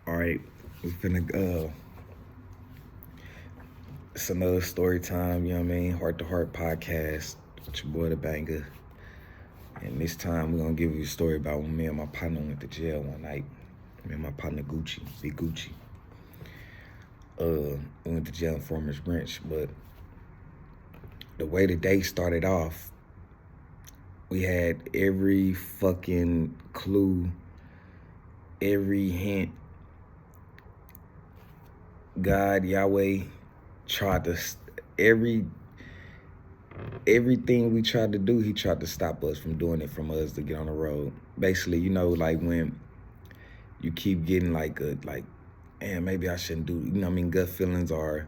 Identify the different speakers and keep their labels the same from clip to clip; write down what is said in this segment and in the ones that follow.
Speaker 1: All right, we finna it's another story time, you know what I mean? Heart to Heart podcast with your boy the banger. And this time we're gonna give you a story about when me and my partner went to jail one night. Me and my partner Gucci, Big Gucci. We went to jail in Farmers Branch, but the way the day started off, we had every fucking clue, every hint. God, Yahweh tried to everything we tried to do, he tried to stop us from doing it, from us to get on the road. Basically, like when you keep getting man, maybe I shouldn't do, gut feelings are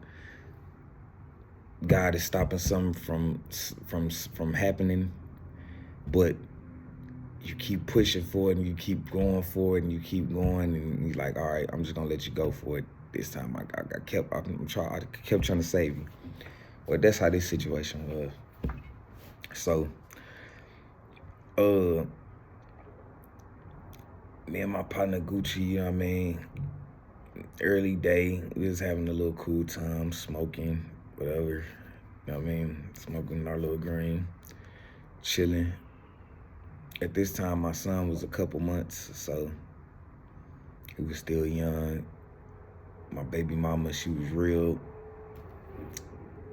Speaker 1: God is stopping something from happening, but you keep pushing for it and you keep going for it and you keep going and you're like, all right, I'm just gonna let you go for it this time. I kept trying to save you. Well, that's how this situation was. So, me and my partner Gucci, you know what I mean? Early day, we was having a little cool time, smoking, whatever. You know what I mean? Smoking our little green, chilling. At this time, my son was a couple months, so he was still young. My baby mama, she was real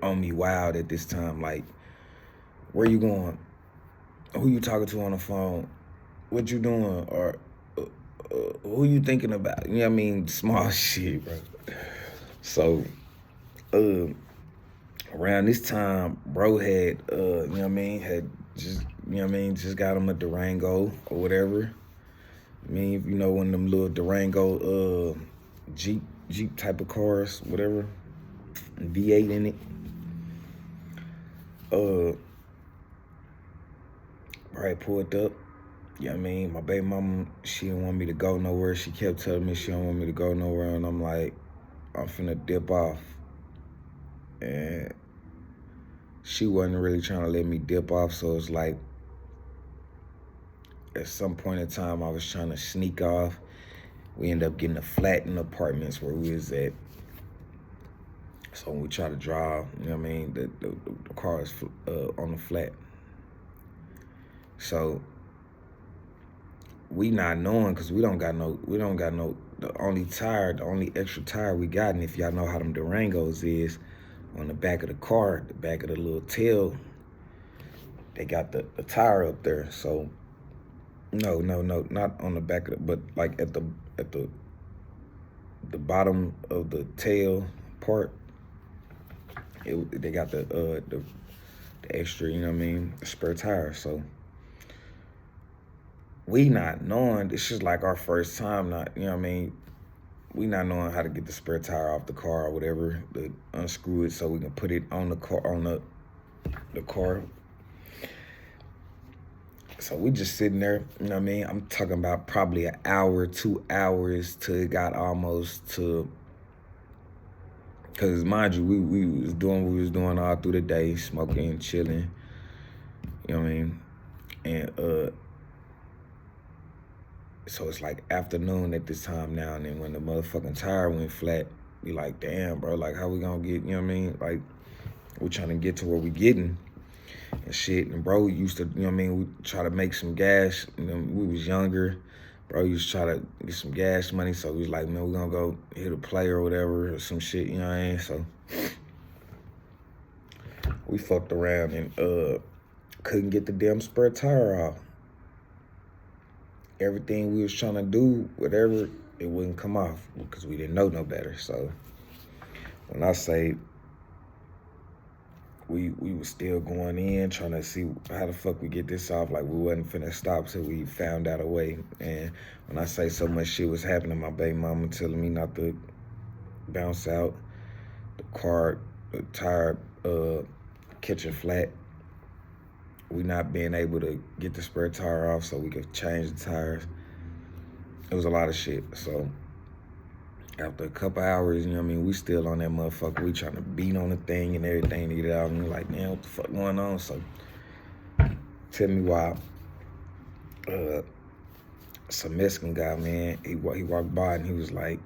Speaker 1: on me wild at this time. Like, where you going? Who you talking to on the phone? What you doing? Or who you thinking about? You know what I mean? Small shit, bro. So, around this time, bro had, you know what I mean, had just, you know what I mean, just got him a Durango or whatever. I mean, you know, one of them little Durango Jeep type of cars, whatever. V8 in it. Right, pulled up. You know what I mean? My baby mama, she didn't want me to go nowhere. She kept telling me she don't want me to go nowhere. And I'm like, I'm finna dip off. And she wasn't really trying to let me dip off. So it's like, at some point in time, I was trying to sneak off. We ended up getting a flat in the apartments where we was at. So when we try to drive, you know what I mean, the car is on the flat. So we not knowing, cause we don't got no, the only extra tire we got, and if y'all know how them Durangos is, on the back of the car, the back of the little tail, they got the tire up there. So no, not on the back of it, but like at the bottom of the tail part, they got the extra, you know what I mean, the spare tire. So we not knowing, this is like our first time, not, you know what I mean, we not knowing how to get the spare tire off the car or whatever, to unscrew it so we can put it on the car, the car. So we just sitting there, you know what I mean? I'm talking about probably an hour, 2 hours till it got almost to, because mind you, we was doing what we was doing all through the day, smoking, chilling, you know what I mean? And so it's like afternoon at this time now, and then when the motherfucking tire went flat, we like, damn, bro, like how we gonna get, you know what I mean? Like, we're trying to get to where we getting and shit. And bro used to, you know what I mean, we try to make some gas. You know, we was younger. Bro used to try to get some gas money, so we was like, man, we're gonna go hit a play or whatever, or some shit, you know what I mean? So we fucked around and couldn't get the damn spare tire off. Everything we was trying to do, whatever, it wouldn't come off because we didn't know no better. So when I say we was still going in, trying to see how the fuck we get this off, like we wasn't finna stop till we found out a way. And when I say so much shit was happening, my baby mama telling me not to bounce out, the tire catching flat, we not being able to get the spare tire off so we could change the tires. It was a lot of shit. So after a couple hours, you know what I mean, we still on that motherfucker. We trying to beat on the thing and everything to get it out. And we're like, man, what the fuck going on? So tell me why. some Mexican guy, man. He walked by and he was like,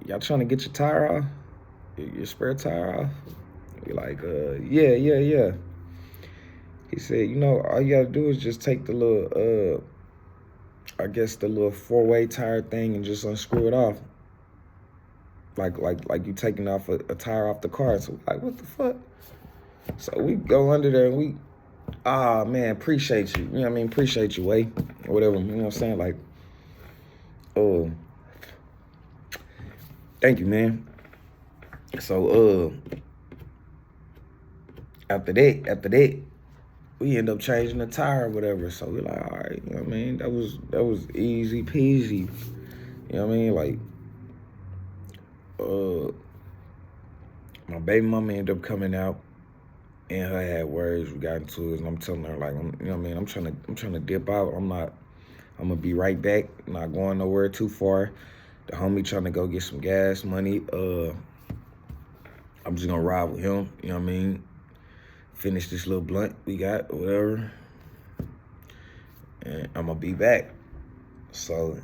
Speaker 1: y'all trying to get your tire off? Your spare tire off? We like, yeah. He said, all you gotta do is just take the little, I guess the little 4-way tire thing and just unscrew it off. Like you taking off a tire off the car. So like, what the fuck? So we go under there and we, man, appreciate you. You know what I mean? Appreciate you, Way. Or whatever, you know what I'm saying? Like, oh, thank you, man. So, after that, we end up changing the tire or whatever. So we're like, all right, you know what I mean? That was easy peasy. You know what I mean? Like, my baby mama ended up coming out and her had words. We got into it and I'm telling her, like, you know what I mean? I'm trying to dip out. I'm gonna be right back. I'm not going nowhere too far. The homie trying to go get some gas money. I'm just gonna ride with him, you know what I mean? Finish this little blunt we got or whatever. And I'm gonna be back. So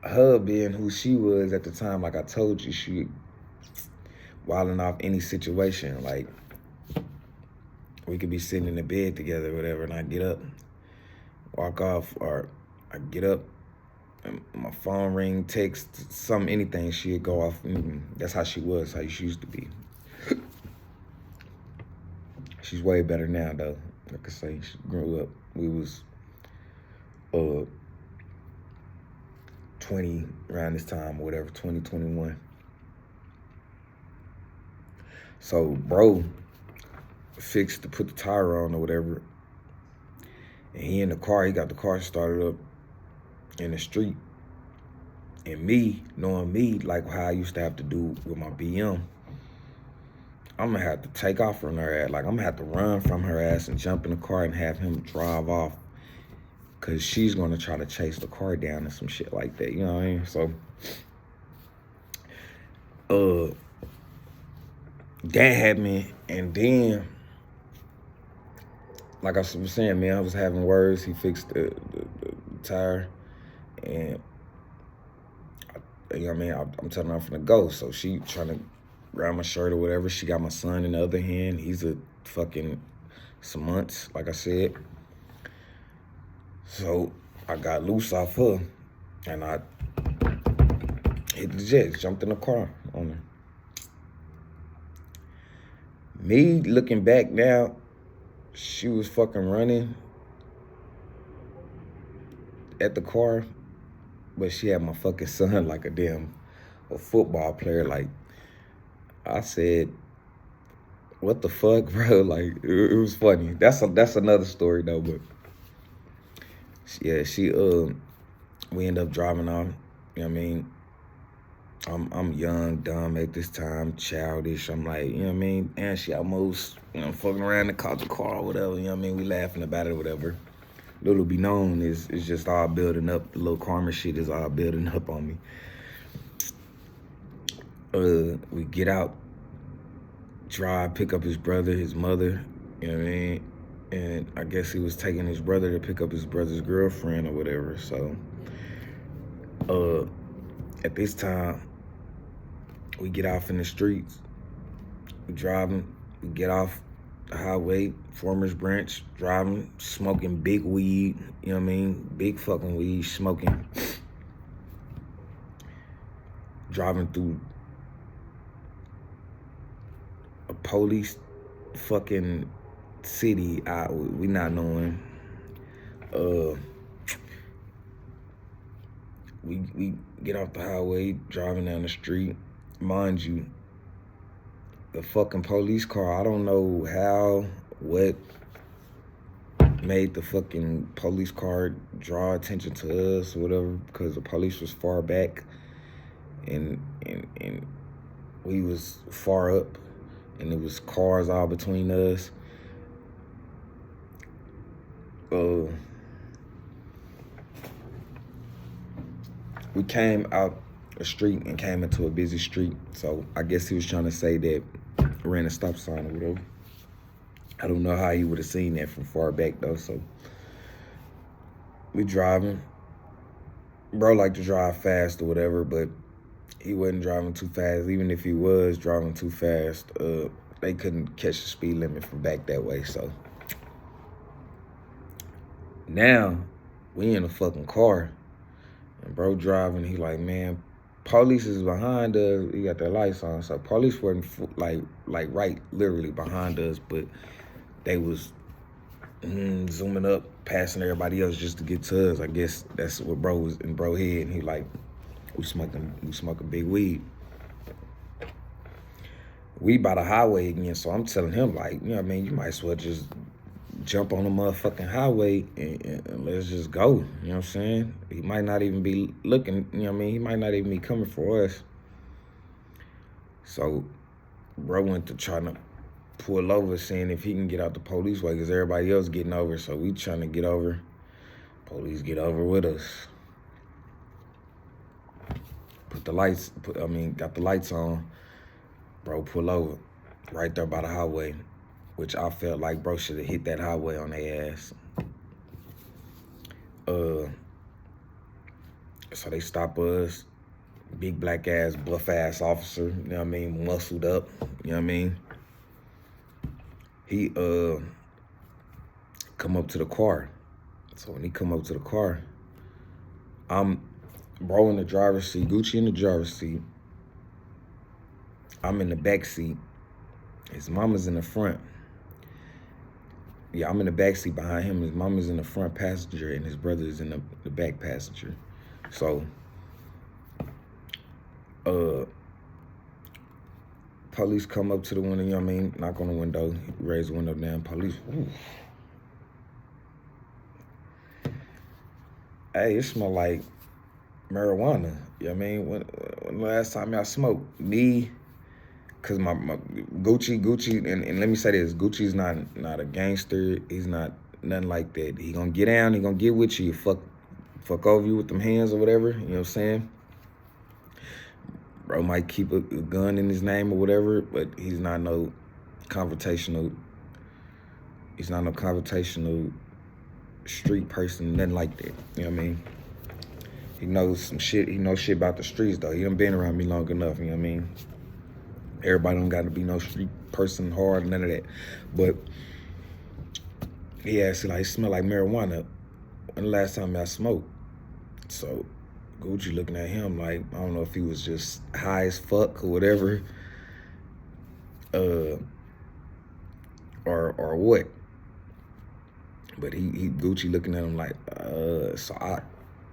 Speaker 1: her being who she was at the time, like I told you, she wilding off any situation. Like, we could be sitting in the bed together or whatever, and I get up, walk off, or I get up, and my phone ring, text, anything, she'd go off. That's how she was, how she used to be. She's way better now, though. Like I say, she grew up. We was 20 around this time, or whatever, 2021. So, bro fixed to put the tire on or whatever. And he in the car, he got the car started up in the street. And me, knowing me, like how I used to have to do with my BM, I'm gonna have to take off from her ass. Like, I'm gonna have to run from her ass and jump in the car and have him drive off. Cause she's gonna try to chase the car down and some shit like that, you know what I mean? So, that happened, and then, like I was saying, man, I was having words. He fixed the tire, and you know what I mean? I'm telling her I'm finna go. So she trying to grab my shirt or whatever. She got my son in the other hand. He's a fucking some months, like I said. So I got loose off her, and I hit the jet, jumped in the car on her. Me looking back now, she was fucking running at the car, but she had my fucking son like a football player. Like, I said, what the fuck, bro? Like, it was funny. That's another story though, but yeah, we end up driving off, you know what I mean? I'm young, dumb at this time, childish. I'm like, you know what I mean? And she almost, fucking around and caught the car or whatever, you know what I mean? We laughing about it or whatever. Little be known is just all building up. The little karma shit is all building up on me. We get out, drive, pick up his brother, his mother, you know what I mean? And I guess he was taking his brother to pick up his brother's girlfriend or whatever. So, at this time, we get off in the streets. We driving, we get off the highway, Farmers Branch, driving, smoking big weed, you know what I mean? Big fucking weed, smoking. Driving through a police fucking city, we not knowing. We get off the highway, driving down the street. Mind you, the fucking police car, I don't know how, what made the fucking police car draw attention to us or whatever, because the police was far back and we was far up, and there was cars all between us. We came out a street and came into a busy street. So I guess he was trying to say that ran a stop sign or whatever. I don't know how he would have seen that from far back though. So We driving. Bro like to drive fast or whatever, but he wasn't driving too fast. Even if he was driving too fast, they couldn't catch the speed limit from back that way. So now we in a fucking car, and bro driving. He like, man, police is behind us. He got their lights on, so police weren't like right literally behind us, but they was zooming up, passing everybody else just to get to us. I guess that's what bro was in bro head. And he like, we smoking big weed. We by the highway again, so I'm telling him like, you know what I mean, you might as well just jump on the motherfucking highway and let's just go. You know what I'm saying? He might not even be looking, you know what I mean? He might not even be coming for us. So bro went to trying to pull over, seeing if he can get out the police way, because everybody else getting over. So we trying to get over. Police get over with us. Got the lights on. Bro, pull over right there by the highway, which I felt like bro should have hit that highway on their ass. So they stop us. Big black ass, buff ass officer, you know what I mean, muscled up, you know what I mean. He come up to the car. So when he come up to the car, I'm bro in the driver's seat, Gucci in the driver's seat. I'm in the back seat. His mama's in the front. Yeah, I'm in the back seat behind him. His mama's in the front passenger, and his brother is in the back passenger. So, police come up to the window, you know what I mean? Knock on the window, raise the window down. Police, ooh. Hey, it smell like marijuana. You know what I mean? When the last time y'all smoked? Me, cause my Gucci, and let me say this, Gucci's not a gangster. He's not nothing like that. He gonna get down, he gonna get with you, fuck over you with them hands or whatever, you know what I'm saying? Bro might keep a gun in his name or whatever, but he's not no confrontational street person, nothing like that. You know what I mean? He knows some shit. He knows shit about the streets, though. He done been around me long enough, you know what I mean? Everybody don't got to be no street person hard, none of that. But he asked, like, it smell like marijuana. When the last time I smoked? So Gucci looking at him like, I don't know if he was just high as fuck or whatever, or what. But he Gucci looking at him like, so I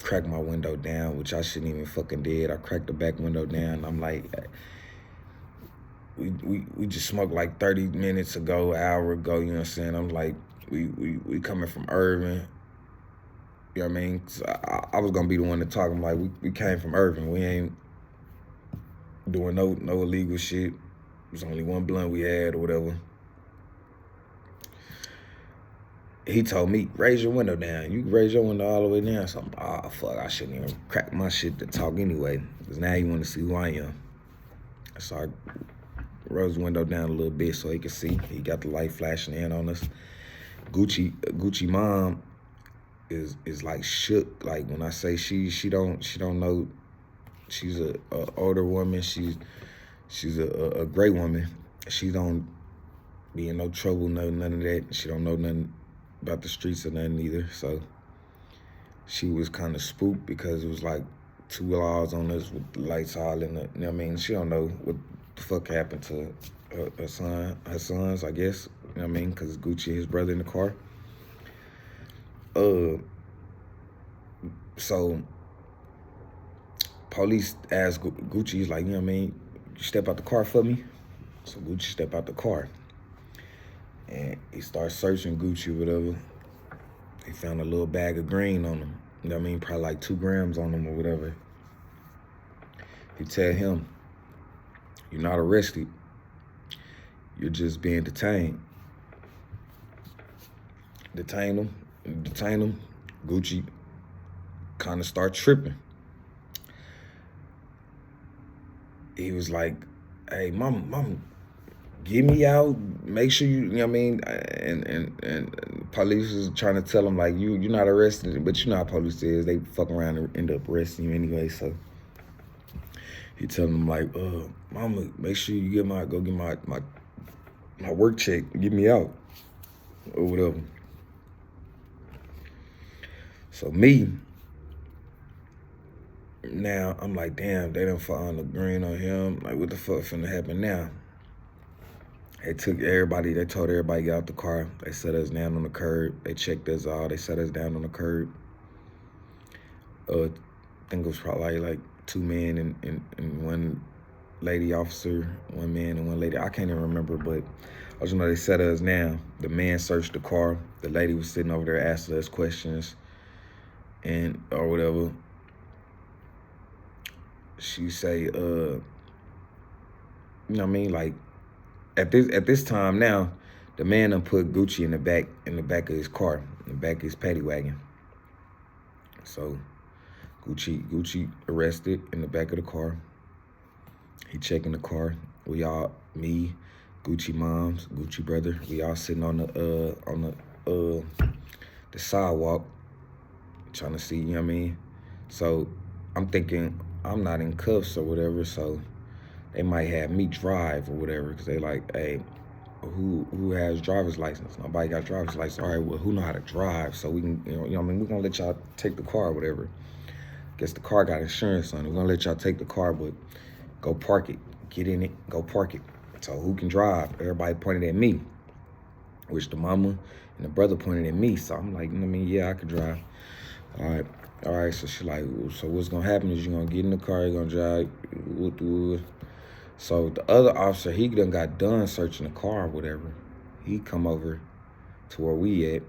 Speaker 1: cracked my window down, which I shouldn't even fucking did. I cracked the back window down. I'm like, we just smoked like 30 minutes ago, an hour ago, you know what I'm saying? I'm like, we coming from Irving. You know what I mean? So I was gonna be the one to talk. I'm like, we came from Irving. We ain't doing no illegal shit. There's only one blunt we had or whatever. He told me, raise your window down. You can raise your window all the way down. So I'm, fuck, I shouldn't even crack my shit to talk anyway. Because now you want to see who I am. So I rose the window down a little bit so he could see. He got the light flashing in on us. Gucci mom is like shook. Like when I say she don't know. She's a older woman. She's a great woman. She don't be in no trouble, none of that. She don't know nothing about the streets or nothing either. So she was kind of spooked because it was like 2 laws on us with the lights all in the, you know what I mean? She don't know what the fuck happened to her sons, I guess. You know what I mean? Because Gucci, his brother in the car. So police asked Gucci, he's like, you know what I mean? You step out the car for me? So Gucci step out the car. And he starts searching Gucci, whatever. He found a little bag of green on him. You know what I mean? Probably like 2 grams on him or whatever. He tell him, you're not arrested. You're just being detained. Detain him. Gucci kind of start tripping. He was like, hey, mom, get me out. Make sure you know what I mean. And police is trying to tell him like you're not arrested, but you know how police is. They fuck around and end up arresting you anyway. So he telling them like, mama, make sure you go get my work check, get me out or whatever. So me, now I'm like, damn, they done found the green on him. Like, what the fuck finna happen now? They told everybody get out the car. They set us down on the curb. They checked us all. They set us down on the curb. I think it was probably like 2 men and 1 lady officer, 1 man and 1 lady. I can't even remember, but I just know they set us down. The man searched the car. The lady was sitting over there asking us questions and or whatever. She say, you know what I mean, like at this time now, the man done put Gucci in the back of his car, in the back of his paddy wagon. So Gucci arrested in the back of the car. He checking the car. We all, me, Gucci moms, Gucci brother, we all sitting on the sidewalk trying to see, you know what I mean? So I'm thinking I'm not in cuffs or whatever, so they might have me drive or whatever, because they like, hey, who has driver's license? Nobody got driver's license. All right, well, who know how to drive? So we can, you know what I mean? We're gonna let y'all take the car or whatever. Guess the car got insurance on it. We're gonna let y'all take the car, but go park it. Get in it, go park it. So who can drive? Everybody pointed at me, which the mama and the brother pointed at me. So I'm like, I mean, yeah, I could drive. All right. So she like, so what's gonna happen is you're gonna get in the car, you're gonna drive. So the other officer, he got done searching the car or whatever. He come over to where we at.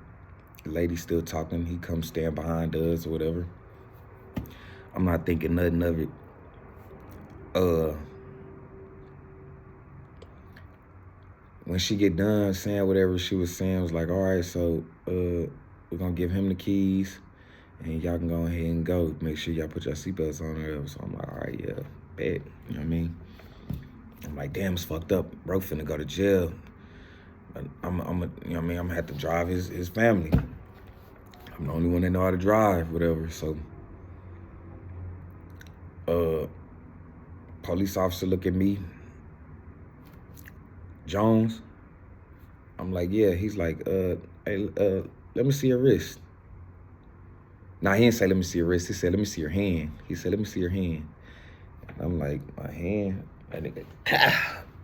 Speaker 1: The lady still talking. He come stand behind us or whatever. I'm not thinking nothing of it. When she get done saying whatever she was saying, it was like, all right, so we're gonna give him the keys and y'all can go ahead and go. Make sure y'all put your seatbelts on or whatever. So I'm like, all right, yeah, bet. You know what I mean? I'm like, damn, it's fucked up. Bro finna go to jail. I'm you know what I mean? I'm gonna have to drive his family. I'm the only one that know how to drive, whatever. So, police officer look at me. Jones. I'm like, yeah. He's like, hey, let me see your wrist. Nah, he didn't say let me see your wrist. He said, let me see your hand. He said, let me see your hand. And I'm like, my hand? That nigga,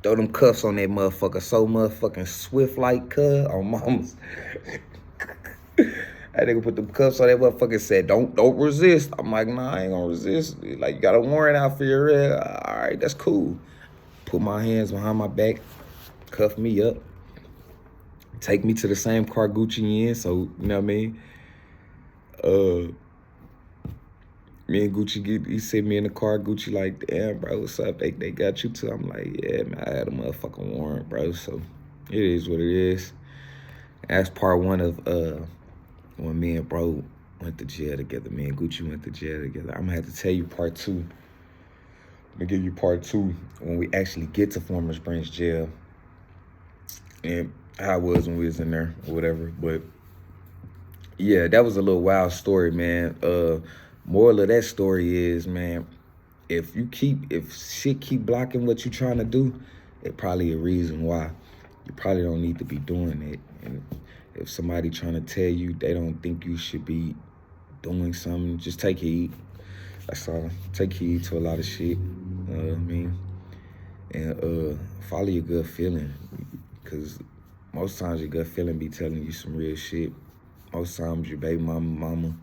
Speaker 1: throw them cuffs on that motherfucker so motherfucking swift like on mama's. That nigga put them cuffs on that motherfucker and said, don't resist. I'm like, nah, I ain't gonna resist. Like, you got a warrant out for your arrest. All right, that's cool. Put my hands behind my back, cuff me up, take me to the same car Gucci in, so, you know what I mean? Me and Gucci, he sent me in the car. Gucci like, damn, bro, what's up? They got you too. I'm like, yeah, man, I had a motherfucking warrant, bro. So it is what it is. That's part 1 of when me and bro went to jail together. Me and Gucci went to jail together. I'm gonna have to tell you part 2. I'm gonna give you part 2 when we actually get to Farmers Branch jail and how it was when we was in there or whatever. But yeah, that was a little wild story, man. Moral of that story is, man, if shit keep blocking what you trying to do, it probably a reason why. You probably don't need to be doing it. And if somebody trying to tell you they don't think you should be doing something, just take heed. That's all. Take heed to a lot of shit. I mean, and follow your gut feeling, because most times your gut feeling be telling you some real shit. Most times your baby mama,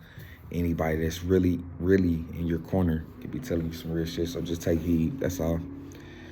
Speaker 1: anybody that's really, really in your corner could be telling you some real shit. So just take heed. That's all.